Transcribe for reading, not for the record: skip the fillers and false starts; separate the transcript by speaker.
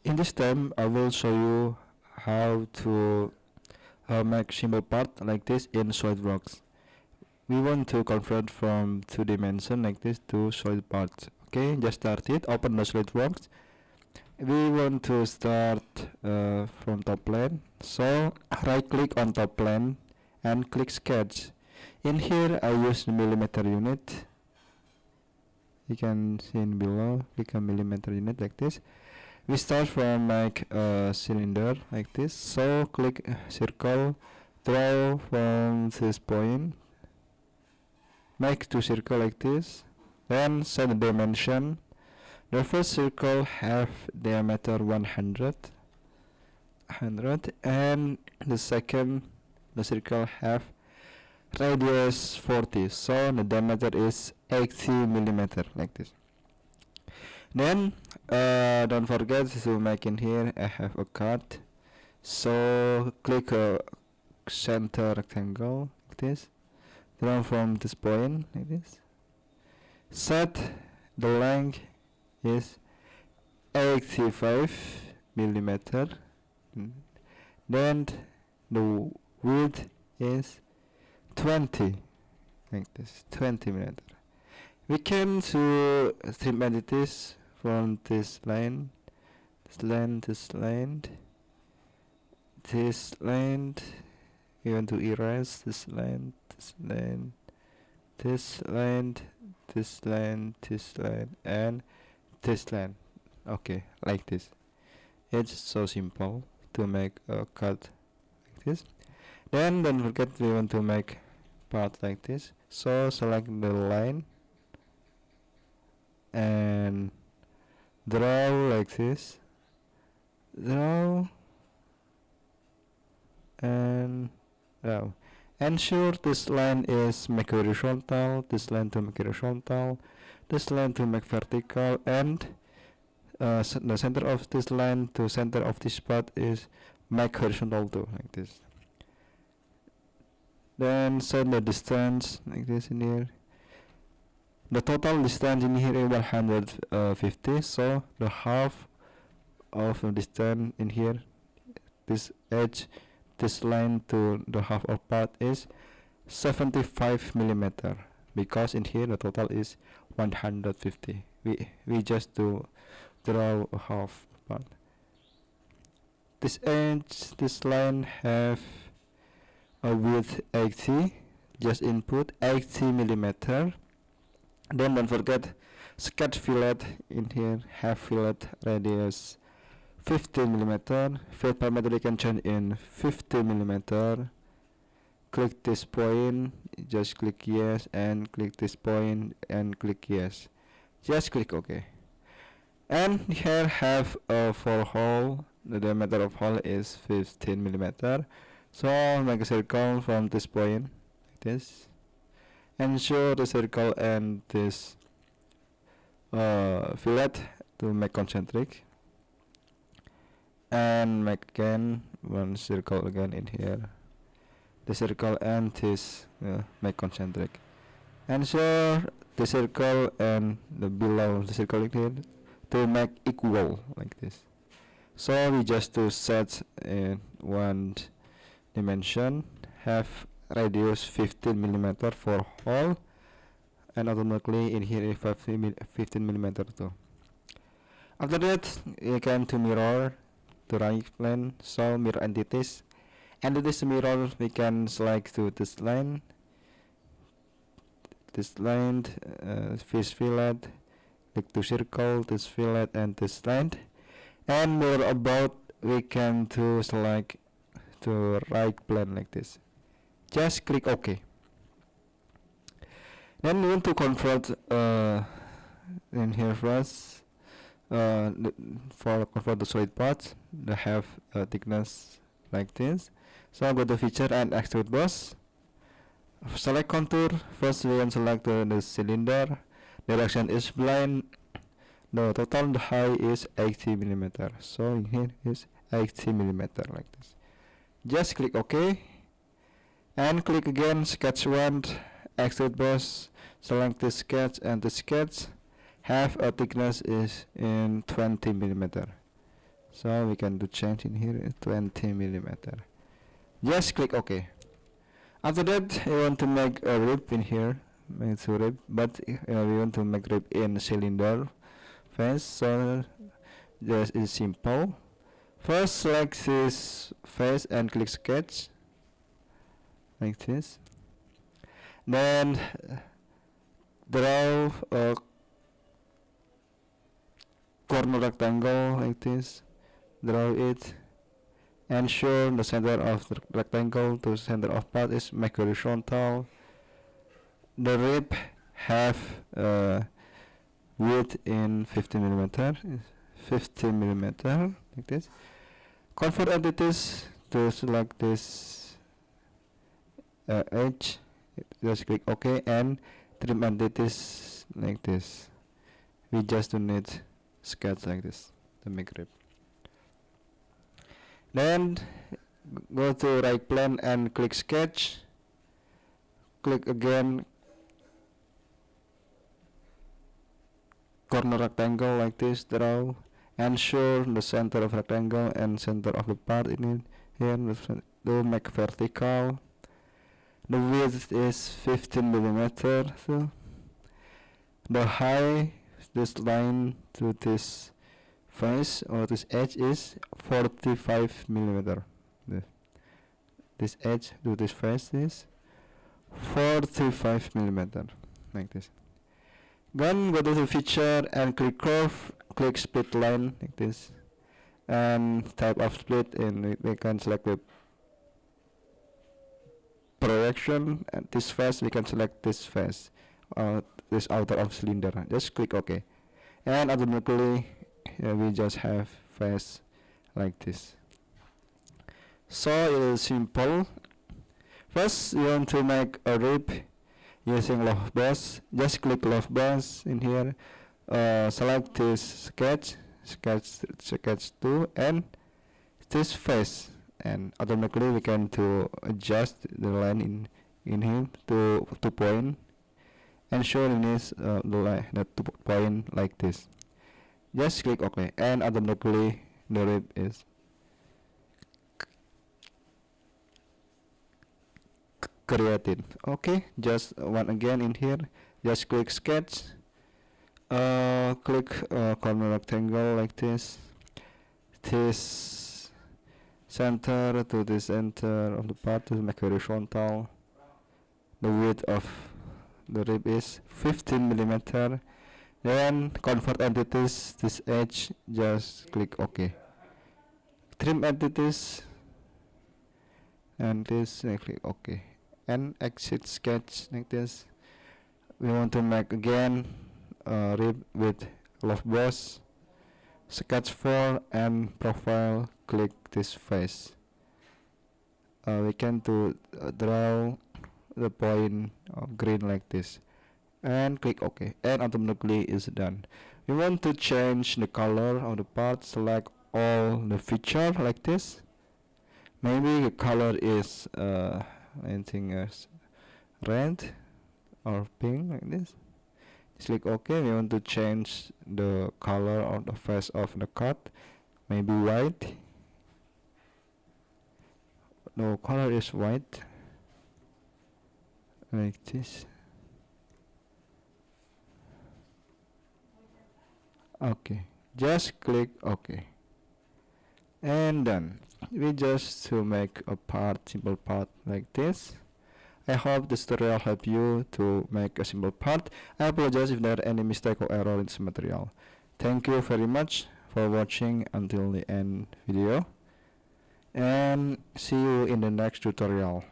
Speaker 1: In this time, I will show you how to make simple part like this in SolidWorks. We want to convert from 2 dimension like this to solid parts. Okay, just start it. Open the SolidWorks. We want to start from top plane. So right click on top plane and click sketch. In here, I use the millimeter unit. You can see in below. Click on millimeter unit like this. We start from like a cylinder like this. So click circle, draw from this point, make 2 circle like this, then set the dimension. The first circle have diameter 100, and the circle have radius 40. So the diameter is 80 millimeter like this. Then don't forget to make in here I have a cut. So click a center rectangle like this. Draw from this point like this. Set the length is 85 millimeter. Then the width is 20 like this, 20 millimeter. We can to trim entities from this line, this line, this line, this line. We want to erase this line, this line, this line, this line, this line, and this line. Okay, like this. It's so simple to make a cut like this. Then don't forget we want to make part like this. So select the line and draw like this. Draw and draw. Ensure this line is make horizontal, this line to make horizontal, this line to make vertical, and the center of this line to center of this part is make horizontal too, like this. Then set the distance like this in here. The total distance in here is 150, so the half of the distance in here, this edge, this line to the half of part is 75 millimeter, because in here the total is 150. We just do draw a half part. This edge, this line have a width 80. Just input 80 millimeter. Then don't forget sketch fillet in here have fillet radius 15 millimeter. Fillet parameter you can change in 50 millimeter. Click this point, just click yes, and click this point and click yes. Just click OK. And here have a 4 hole. The diameter of hole is 15 millimeter. So make a circle from this point like this. Ensure the circle and this fillet to make concentric, and make again 1 circle again in here. The circle and this make concentric. Ensure the circle and the below the circle here to make equal like this. So we just to set in 1 dimension, have radius 15 millimeter for hole, and automatically in here is 15 millimeter too. After that, you can to mirror to right plane. So mirror entities, and this mirror we can select to this line, fish fillet, click to circle, this fillet and this line, and mirror about we can to select to right plane like this. Just click OK. Then we want to convert in here first for convert the solid parts. They have a thickness like this. So go to feature and extrude boss. Select contour. First we can select the cylinder. Direction is blind. The total height is 80 millimeter. So in here is 80 millimeter like this. Just click OK. And click again sketch 1, extrude boss, select the sketch, and the sketch have a thickness is in 20 millimeter. So we can do change in here 20 millimeter. Just click OK. After that, you want to make a rib in here, make a rib, but we want to make rib in cylinder face. So this is simple. First, select this face and click sketch like this. Then draw a corner rectangle like this. Draw it. Ensure the center of the rectangle to center of part is make horizontal. The rib have width in 50 millimeter, like this. Convert entities to select this edge. Just click OK and trim entities like this. We just do need sketch like this to make rib. Then go to right plane and click sketch. Click again corner rectangle like this, draw. Ensure the center of rectangle and center of the part in it. Here do make vertical. The width is 15 millimeter. So the height, this line to this face or this edge is 45 millimeter. This edge to this face is 45 millimeter, like this. Then go to the feature and click curve, click split line like this, and type of split, and we can select the projection. And this face we can select this face, this outer of cylinder. Just click OK, and automatically we just have face like this. So it is simple. First, you want to make a rib using loft boss. Just click loft boss in here. Select this sketch 2, and this face, and automatically we can to adjust the line in here to 2 point. Ensure it is the line the 2 point like this. Just click OK, and automatically the rib is created. Okay, just one again in here. Just click sketch. Click corner rectangle like this. This center to the center of the part to make horizontal. The width of the rib is 15 millimeter. Then convert entities, this edge, just click OK. Trim entities, and this, click OK. And exit sketch like this. We want to make again rib with loft boss. Sketch 4 and profile, click this face. We can draw the point of green like this, and click OK, and automatically is done. We want to change the color of the part. Select all the feature like this. Maybe the color is anything else, red or pink like this. Just click OK. We want to change the color of the face of the cut. Maybe white. No, color is white like this. Okay, just click OK, and done. We just to make a simple part like this. I hope this tutorial helped you to make a simple part. I apologize if there are any mistake or error in this material. Thank you very much for watching until the end video, and see you in the next tutorial.